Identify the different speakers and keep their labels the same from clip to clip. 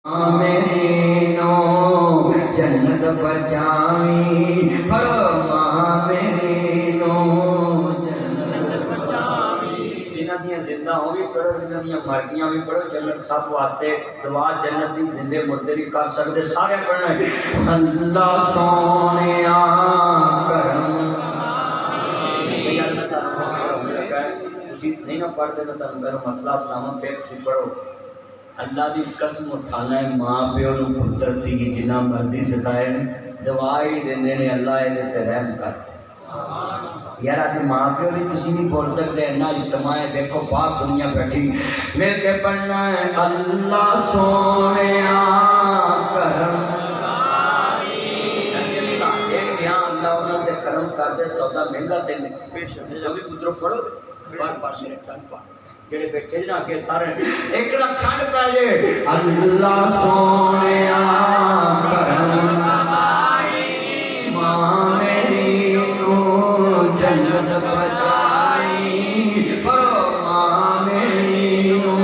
Speaker 1: میری نو جنت بچائی فرما میری نو جنت بچائی. جنہ دیاں زندہ ہوں بھی پڑھو جنہ دیاں مرگیاں بھی پڑھو جنت سب واسطے دعا جنت دی زندے مردے بھی کر سکتے سارے پڑھنا ہے. اللہ سونیا کرم نہیں نہ پڑھتے تو تم کرو مسئلہ سلامت پہ تسی پڑھو. اللہ دی قسم اٹھانا ہے ماں پیو نو پتر دی جنہ مرضی ستائے دعائی دیندے نے اللہ دے تے رحم کر. یار اج ماں پیو بھی تسی نہیں بول سکتے اتنا اجتماع ہے دیکھو باہر دنیا بیٹھی میرے تے پڑھنا ہے اللہ سونیا کرم کرم کر دے سودا مہنگا تے بے شک جو بھی پترو پڑھو بار بار میرے ٹھنڈ پا جڑے بیٹھے نا کہ سارے ایک نہ ٹھنڈ پا جے اللہ سونیا کرم کمائی ماں میری نو جنت بچائی پڑھو ماں میری نو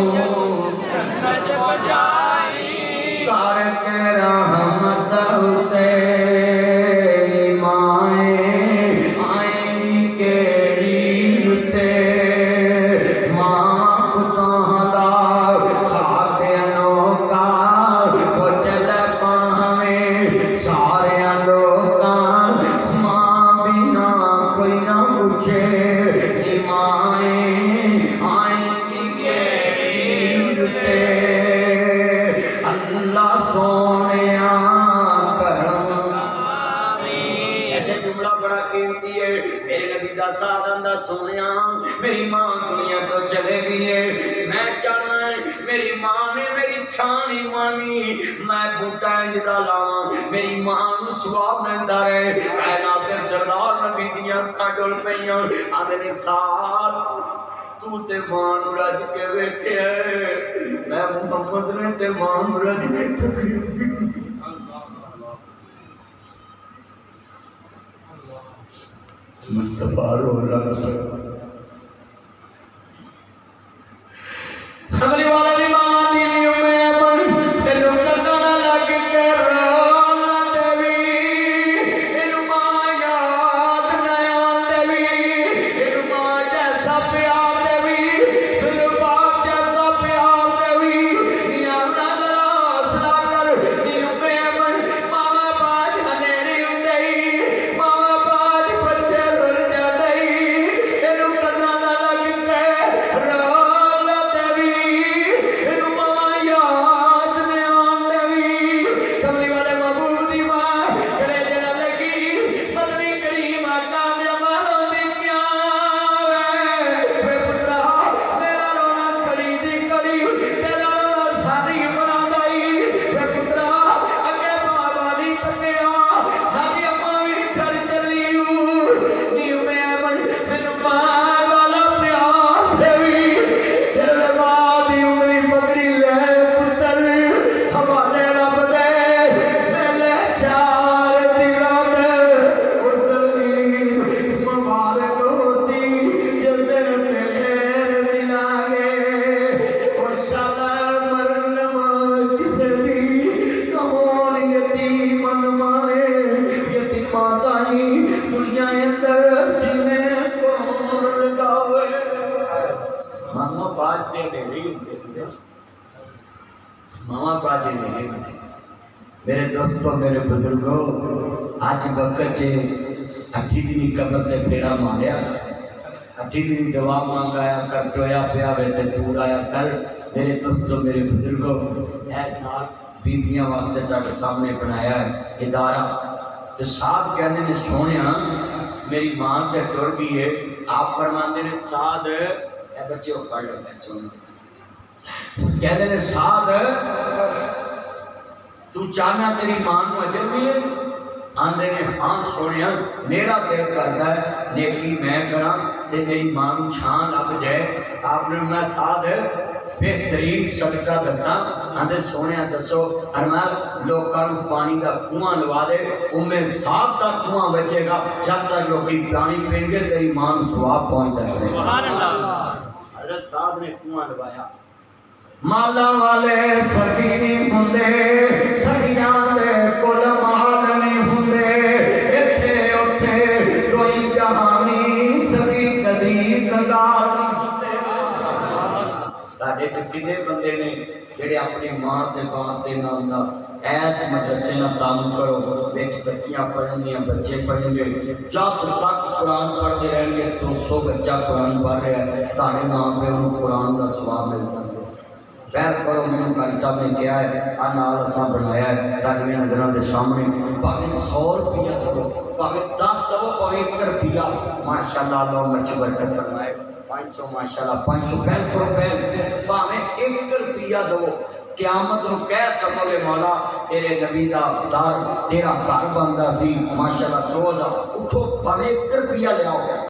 Speaker 1: جنت بچائی کار کے رحمت ہوتے سونیا میری ماں دنیا تو چلے گئی ہے میں چاہنا ہے میری ماں نے میری چھانی مانی میں بوٹا جدا لاواں میری ماں نو ثواب ملدا رہے. کائنات دے سردار نبی دیاں اکھاں ڈول پئیاں آندے سار تو تے ماں نو رج کے ویکھیا میں محمد نے تے ماں نو رج کے تھکیا. مصطفیٰ رو لگ سمری والا دی ماں دی میں من تے لوگ کرنا لگ کے رونا دیوی اینو ماں یاد نہ آندی اینو ماں جیسا پیار دیوی تینو باپ جیسا پیار دیوی یا نظر آسنا کر اینو میں من ماں باج ہنیری ہوندی ماں باج بچے میرے دوستوں میرے بزرگوں آج وقت اٹھی دنی قبر تے پھیرا ماریا اٹھی دنی دعا مانگایا کر ٹویا پیا ویتے دور آیا کر. میرے دوستوں میرے بزرگوں اے نال بیبیاں واسطے تک سامنے بنایا ہے ادارہ تو صاحب کہنے نے سونیا میری ماں تے ٹر گئی ہے آپ فرماندے نے سعد اے بچے کو پڑھ لو میں سن کہنے نے سعد تو چاہنا تیری ماں نو اجر ملے آندے نے ہاں سونیا میرا دل کرتا ہے نیکی میں کراں تے میری ماں نو چھان لگ جائے. آپ نے میں ساتھ بہترین صدقہ دساں آندے سونیا دسو ارمان لوکاں نو پانی دا کنواں لوا دے صاحب دا کنواں بچے گا جب تک لوکی پانی پین گے تیری ماں نو ثواب پہنچتا ہے. سبحان اللہ. حضرت صاحب نے کنواں لوایا مالا والے سخی نہیں ہوندے، سخیاں دے کول مال نہیں ہوندے، ایتھے اوتھے کوئی کہانی سخی کدی کنگال نہیں ہوندے۔ تاڑے چ کنے بندے نے جڑے اپنی ماں تے باپ دے نام دا ایس مدرسے نہ تعلق کرو، وچ بچیاں پڑھن گیاں، بچے پڑھن گے، جب تک قرآن پڑھتے رہیں گے تو 100 بچہ قرآن پڑھ رہا ہے، تاڑے ماں پہ انہوں قرآن کا ثواب ملتا ہے۔ خیر کرو، میرے قاری صاحب نے کیا ہے نال اساں بنایا ہے تاکہ نظروں کے سامنے پاوے 100 روپیہ دو، پاوے 10 دو، پاوے 1 روپیہ، ماشاءاللہ اللہ مرچ برکت فرمائے، 500 ماشاءاللہ 500 پہل کرو پہل، پاوے 1 روپیہ دو، قیامت نو کہہ سکو گے مولا تیرے نبی دا دار تیرا گھر بندا سی، ماشاءاللہ 2000 اٹھو پاوے 1 روپیہ لے آؤ۔